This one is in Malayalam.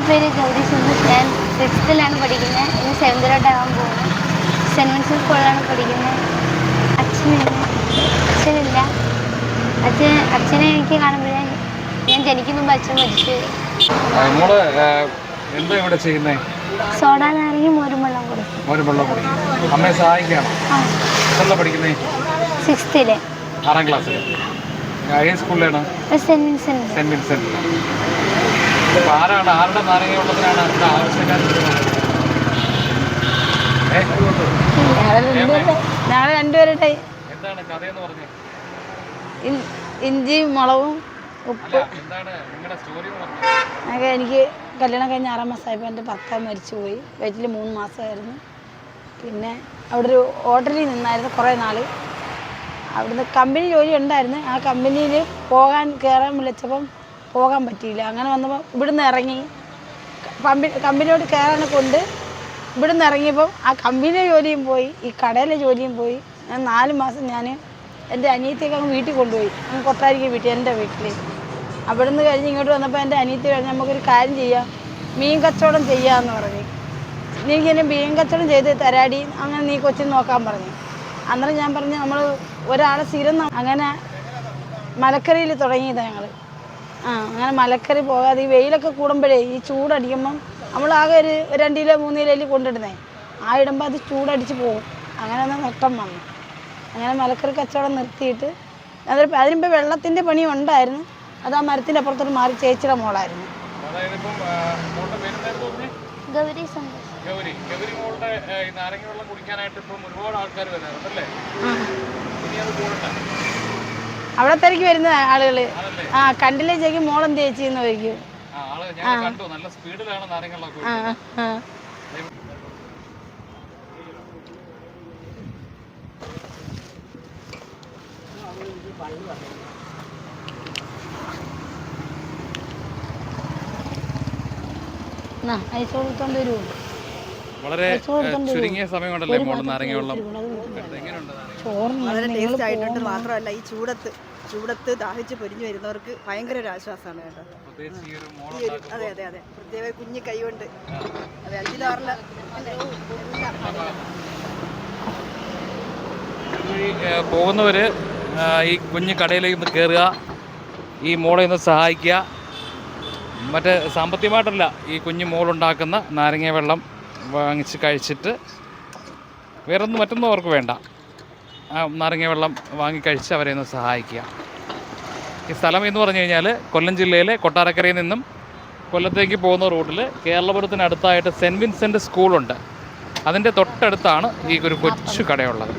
എൻ്റെ പേര് ഗൗരി സുന്ദർ. ഞാൻ 6th പഠിക്കുന്നത്. ഇനി 7th പോകുന്നത്. സെൻറ്റ് വിൻസെൻ്റ് സ്കൂളിലാണ് പഠിക്കുന്നത്. അച്ഛനില്ല. അച്ഛനെ എനിക്ക് കാണുമ്പോഴേ ഞാൻ ജനിക്കും മുമ്പ് അച്ഛൻ മരിച്ചു. സോഡ നാരങ്ങി മോരും വെള്ളം കൊടുക്കും. അമ്മയെ സഹായിക്കാണോ? പഠിക്കുന്നേ 6th 6ാം ക്ലാസ്സിൽ. ഏത് സ്കൂളിലാണ്? Saint Vincent. Saint Vincent. ആരുടെ നാരങ്ങ വെള്ളത്തിനാണ് ആവശ്യക്കാർ? ഞങ്ങൾ രണ്ടുപേരുടെ എന്താണ് കഥയെന്ന് പറഞ്ഞേ? ഇഞ്ചിയും മുളകും ഉപ്പ്. എന്താണ് നിങ്ങളുടെ സ്റ്റോറി? എനിക്ക് കല്യാണം കഴിഞ്ഞ് 6 മാസമായപ്പോൾ എൻ്റെ ഭർത്താവ് മരിച്ചുപോയി. വയറ്റിൽ 3 മാസമായിരുന്നു. പിന്നെ അവിടെ ഒരു ഹോട്ടലിൽ നിന്നായിരുന്നു കുറേ നാൾ. അവിടുന്ന് കമ്പനി ജോലി ഉണ്ടായിരുന്നു. ആ കമ്പനിയിൽ കയറാൻ വിളിച്ചപ്പം പോകാൻ പറ്റിയില്ല. അങ്ങനെ വന്നപ്പോൾ ഇവിടുന്ന് ഇറങ്ങി കമ്പനിയോട് കയറാൻ കൊണ്ട് ഇവിടുന്ന് ഇറങ്ങിയപ്പോൾ ആ കമ്പനിയിലെ ജോലിയും പോയി, ഈ കടയിലെ ജോലിയും പോയി. ഞാൻ 4 മാസം എൻ്റെ അനിയത്തിയൊക്കെ അങ്ങ് വീട്ടിൽ കൊണ്ടുപോയി. അങ്ങ് കൊട്ടാരിക്ക് വീട്ടിൽ, എൻ്റെ വീട്ടിൽ. അവിടുന്ന് കഴിഞ്ഞ് ഇങ്ങോട്ട് വന്നപ്പോൾ എൻ്റെ അനിയത്തി കഴിഞ്ഞ് നമുക്കൊരു കാര്യം ചെയ്യാം, മീൻ കച്ചവടം ചെയ്യാമെന്ന് പറഞ്ഞു. എനിക്കെന്നെ മീൻ കച്ചവടം ചെയ്ത് തരാടി, അങ്ങനെ നീ കൊച്ചിന് നോക്കാൻ പറഞ്ഞു. അന്നേരം ഞാൻ പറഞ്ഞു നമ്മൾ ഒരാളെ സ്ഥിരം. അങ്ങനെ മലക്കറിയിൽ തുടങ്ങിയതാണ് ഞങ്ങൾ. അങ്ങനെ മലക്കറി പോകാതെ ഈ വെയിലൊക്കെ കൂടുമ്പോഴേ ഈ ചൂടടിക്കുമ്പം നമ്മളാകെ ഒരു 2 കിലോ 3 കിലോ കൊണ്ടിടുന്നേ. ആ ഇടുമ്പോൾ അത് ചൂടടിച്ച് പോകും. അങ്ങനെ ഒന്ന് നഷ്ടം വന്നു. അങ്ങനെ മലക്കറി കച്ചവടം നിർത്തിയിട്ട് അതിനുമ്പോൾ വെള്ളത്തിൻ്റെ പണി ഉണ്ടായിരുന്നു. അത് ആ മരത്തിൻ്റെ അപ്പുറത്തോട്ട് മാറി ചേച്ചിയുടെ മോളായിരുന്നു. ഗൗരി സുന്ദർ. അവിടെ തിരക്ക് വരുന്ന ആളുകൾ കണ്ടില്ലേ ചേച്ചി മോളെന്ത് ചേച്ചിന്ന് ചോദിക്കും. വളരെ ചുരുങ്ങിയ സമയം കൊണ്ടല്ലേ മോള് നാരങ്ങ വെള്ളം. വളരെ ടേസ്റ്റ് ആയിട്ടുണ്ട്. മാത്രമല്ല ഈ ചൂടത്ത് ദാഹിച്ച് പൊരിഞ്ഞു വരുന്നവർക്ക് ഭയങ്കര ഒരു ആശ്വാസമാണ് കേട്ടോ. അതെ അതെ അതെ. പ്രത്യേക കുഞ്ഞു കൈ കൊണ്ട് അതെ 5-6 പോകുന്നവര് ഈ കുഞ്ഞു കടയിലേക്ക് ഒന്ന് കയറുക, ഈ മോളെ ഒന്ന് സഹായിക്കുക. മറ്റേ സാമ്പത്തികമായിട്ടല്ല, ഈ കുഞ്ഞു മോളുണ്ടാക്കുന്ന നാരങ്ങ വെള്ളം വാങ്ങിച്ച് കഴിച്ചിട്ട് മറ്റൊന്നും അവർക്ക് വേണ്ട. നാരങ്ങ വെള്ളം വാങ്ങിക്കഴിച്ച് അവരെ ഒന്ന് സഹായിക്കുക. ഈ സ്ഥലം എന്ന് പറഞ്ഞു കഴിഞ്ഞാൽ കൊല്ലം ജില്ലയിലെ കൊട്ടാരക്കരയിൽ നിന്നും കൊല്ലത്തേക്ക് പോകുന്ന റൂട്ടിൽ കേരളപുരത്തിനടുത്തായിട്ട് സെൻറ്റ് വിൻസെൻ്റ് സ്കൂളുണ്ട്. അതിൻ്റെ തൊട്ടടുത്താണ് ഈ ഒരു കൊച്ചു കടയുള്ളത്.